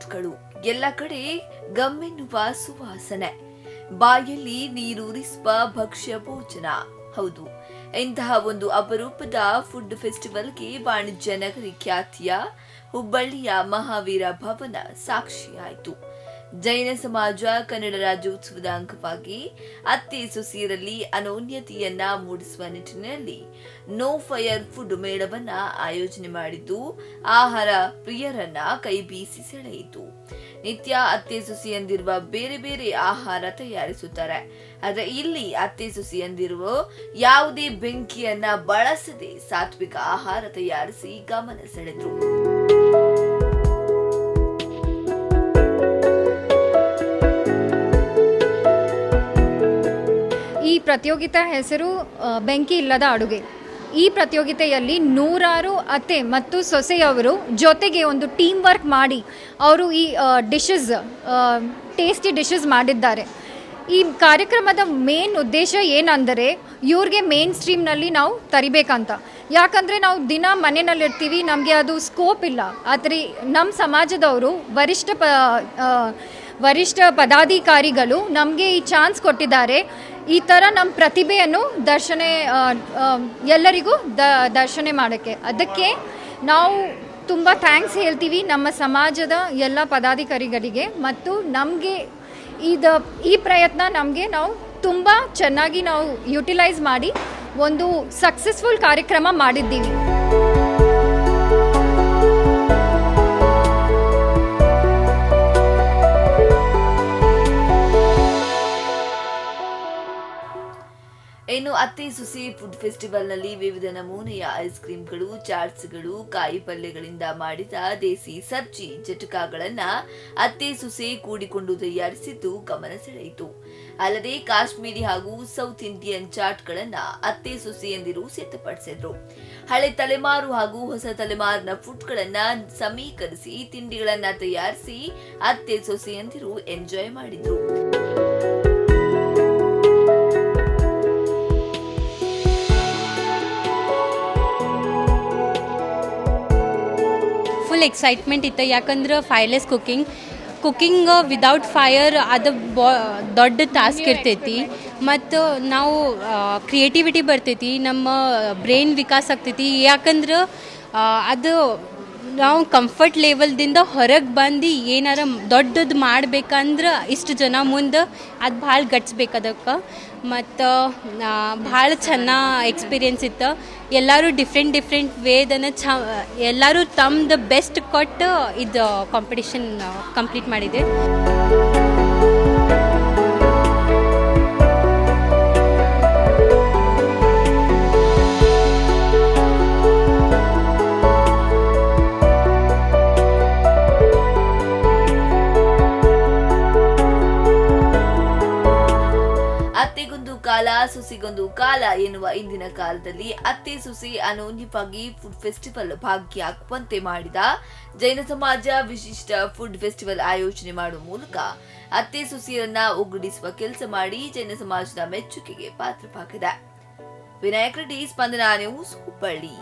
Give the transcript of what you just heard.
ಫುಡ್ಗಳು. ಎಲ್ಲ ಕಡೆ ಗಮ್ಮೆನ್ನುವ ಸುವಾಸನೆ, ಬಾಯಲ್ಲಿ ನೀರೂರಿಸುವ ಭಕ್ಷ್ಯ ಭೋಜನ. ಹೌದು, ಇಂತಹ ಒಂದು ಅಪರೂಪದ ಫುಡ್ ಫೆಸ್ಟಿವಲ್ಗೆ ವಾಣಿಜ್ಯ ನಗರಿ ಖ್ಯಾತಿಯ ಹುಬ್ಬಳ್ಳಿಯ ಮಹಾವೀರ ಭವನ ಸಾಕ್ಷಿಯಾಯಿತು. ಜೈನ ಸಮಾಜ ಕನ್ನಡ ರಾಜ್ಯೋತ್ಸವದ ಅಂಗವಾಗಿ ಅತ್ತೆ ಸೊಸೆಯರಲ್ಲಿ ಅನೋನ್ಯತೆಯನ್ನ ಮೂಡಿಸುವ ನಿಟ್ಟಿನಲ್ಲಿ ನೋ ಫೈರ್ ಫುಡ್ ಮೇಳವನ್ನ ಆಯೋಜನೆ ಮಾಡಿದ್ದು ಆಹಾರ ಪ್ರಿಯರನ್ನ ಕೈ ಬೀಸಿ ಸೆಳೆಯಿತು. ನಿತ್ಯ ಅತ್ತೆ ಸೊಸೆಯಂದಿರುವ ಬೇರೆ ಬೇರೆ ಆಹಾರ ತಯಾರಿಸುತ್ತಾರೆ. ಆದ್ರೆ ಇಲ್ಲಿ ಅತ್ತೆ ಸೊಸೆಯಂದಿರುವ ಯಾವುದೇ ಬೆಂಕಿಯನ್ನ ಬಳಸದೆ ಸಾತ್ವಿಕ ಆಹಾರ ತಯಾರಿಸಿ ಗಮನ ಸೆಳೆದ್ರು. ಈ ಪ್ರತಿಯೋಗಿತೆ ಹೆಸರು ಬೆಂಕಿ ಇಲ್ಲದ ಅಡುಗೆ. ಈ ಪ್ರತಿಯೋಗಿತೆಯಲ್ಲಿ 100 ಅತ್ತೆ ಮತ್ತು ಸೊಸೆಯವರು ಜೊತೆಗೆ ಒಂದು ಟೀಮ್ ವರ್ಕ್ ಮಾಡಿ ಅವರು ಈ ಟೇಸ್ಟಿ ಡಿಶಸ್ ಮಾಡಿದ್ದಾರೆ. ಈ ಕಾರ್ಯಕ್ರಮದ ಮೇನ್ ಉದ್ದೇಶ ಏನಂದರೆ ಇವ್ರಿಗೆ ಮೇನ್ ಸ್ಟ್ರೀಮ್ನಲ್ಲಿ ನಾವು ತರಿಬೇಕಂತ. ಯಾಕಂದರೆ ನಾವು ದಿನ ಮನೆಯಲ್ಲಿರ್ತೀವಿ, ನಮಗೆ ಅದು ಸ್ಕೋಪ್ ಇಲ್ಲ. ಆದರೆ ನಮ್ಮ ಸಮಾಜದವರು ವರಿಷ್ಠ ಪದಾಧಿಕಾರಿಗಳು ನಮಗೆ ಈ ಚಾನ್ಸ್ ಕೊಟ್ಟಿದ್ದಾರೆ. ಈ ಥರ ನಮ್ಮ ಪ್ರತಿಭೆಯನ್ನು ಎಲ್ಲರಿಗೂ ದರ್ಶನ ಮಾಡೋಕ್ಕೆ. ಅದಕ್ಕೆ ನಾವು ತುಂಬ ಥ್ಯಾಂಕ್ಸ್ ಹೇಳ್ತೀವಿ ನಮ್ಮ ಸಮಾಜದ ಎಲ್ಲ ಪದಾಧಿಕಾರಿಗಳಿಗೆ. ಮತ್ತು ನಮಗೆ ಈ ಪ್ರಯತ್ನ ನಾವು ತುಂಬ ಚೆನ್ನಾಗಿ ನಾವು ಯುಟಿಲೈಸ್ ಮಾಡಿ ಒಂದು ಸಕ್ಸಸ್ಫುಲ್ ಕಾರ್ಯಕ್ರಮ ಮಾಡಿದ್ದೀವಿ. ಇನ್ನು ಅತ್ತೆ ಸೊಸೆ ಫುಡ್ ಫೆಸ್ಟಿವಲ್ ನಲ್ಲಿ ವಿವಿಧ ನಮೂನೆಯ ಐಸ್ ಕ್ರೀಮ್ಗಳು, ಚಾಟ್ಸ್ಗಳು, ಕಾಯಿ ಪಲ್ಯಗಳಿಂದ ಮಾಡಿದ ದೇಸಿ ಸಬ್ಜಿ ಜಟಕಾಗಳನ್ನ ಅತ್ತೆ ಸೊಸೆ ಕೂಡಿಕೊಂಡು ತಯಾರಿಸಿದ್ದು ಗಮನ ಸೆಳೆಯಿತು. ಅಲ್ಲದೆ ಕಾಶ್ಮೀರಿ ಹಾಗೂ ಸೌತ್ ಇಂಡಿಯನ್ ಚಾಟ್ಗಳನ್ನ ಅತ್ತೆ ಸೊಸೆಯಂದಿರು ಸಿದ್ಧಪಡಿಸಿದ್ರು. ಹಳೆ ತಲೆಮಾರು ಹಾಗೂ ಹೊಸ ತಲೆಮಾರಿನ ಫುಡ್ಗಳನ್ನ ಸಮೀಕರಿಸಿ ತಿಂಡಿಗಳನ್ನ ತಯಾರಿಸಿ ಅತ್ತೆ ಸೊಸೆಯಂದಿರು ಎಂಜಾಯ್ ಮಾಡಿದ್ರು. ಫುಲ್ ಎಕ್ಸೈಟ್ಮೆಂಟ್ ಇತ್ತು. ಯಾಕಂದ್ರೆ ಫೈರ್ಲೆಸ್ ಕುಕ್ಕಿಂಗ್ ವಿದೌಟ್ ಫೈರ್ ಅದು ದೊಡ್ಡ ಟಾಸ್ಕ್ ಇರ್ತೈತಿ. ಮತ್ತು ನಾವು ಕ್ರಿಯೇಟಿವಿಟಿ ಬರ್ತೈತಿ, ನಮ್ಮ ಬ್ರೈನ್ ವಿಕಾಸ ಆಗ್ತೈತಿ. ಯಾಕಂದ್ರೆ ಅದು ನಾವು ಕಂಫರ್ಟ್ ಲೆವೆಲ್ದಿಂದ ಹೊರಗೆ ಬಂದು ಏನಾರ ದೊಡ್ಡದು ಮಾಡ್ಬೇಕಂದ್ರೆ ಇಷ್ಟು ಜನ ಮುಂದೆ ಅದು ಭಾಳ ಗಟ್ಸ್ಬೇಕು ಅದಕ್ಕೆ. ಮತ್ತು ಭಾಳ ಚೆನ್ನಾಗಿ ಎಕ್ಸ್ಪೀರಿಯನ್ಸ್ ಇತ್ತು. ಎಲ್ಲರೂ ಡಿಫ್ರೆಂಟ್ ವೇದನ್ನು ಎಲ್ಲರೂ ತಮ್ಮದು ಬೆಸ್ಟ್ ಕೊಟ್ಟು ಇದು ಕಾಂಪಿಟಿಷನ್ ಕಂಪ್ಲೀಟ್ ಮಾಡಿದೆ. ಅತ್ತೆಗೊಂದು ಕಾಲ ಸೊಸೆಗೊಂದು ಕಾಲ ಎನ್ನುವ ಇಂದಿನ ಕಾಲದಲ್ಲಿ ಅತ್ತೆ ಸೊಸೆ ಅನೋನ್ಯವಾಗಿ ಫುಡ್ ಫೆಸ್ಟಿವಲ್ ಭಾಗಿಯಾಗುವಂತೆ ಮಾಡಿದ ಜೈನ ಸಮಾಜ ವಿಶಿಷ್ಟ ಫುಡ್ ಫೆಸ್ಟಿವಲ್ ಆಯೋಜನೆ ಮಾಡುವ ಮೂಲಕ ಅತ್ತೆ ಸೊಸೆಯರನ್ನ ಒಗ್ಗೂಡಿಸುವ ಕೆಲಸ ಮಾಡಿ ಜೈನ ಸಮಾಜದ ಮೆಚ್ಚುಗೆಗೆ ಪಾತ್ರವಾಗಿದೆ. ವಿನಾಯಕ್ ರೆಡ್ಡಿ, ಸ್ಪಂದನ ನ್ಯೂಸ್, ಹುಬ್ಬಳ್ಳಿ.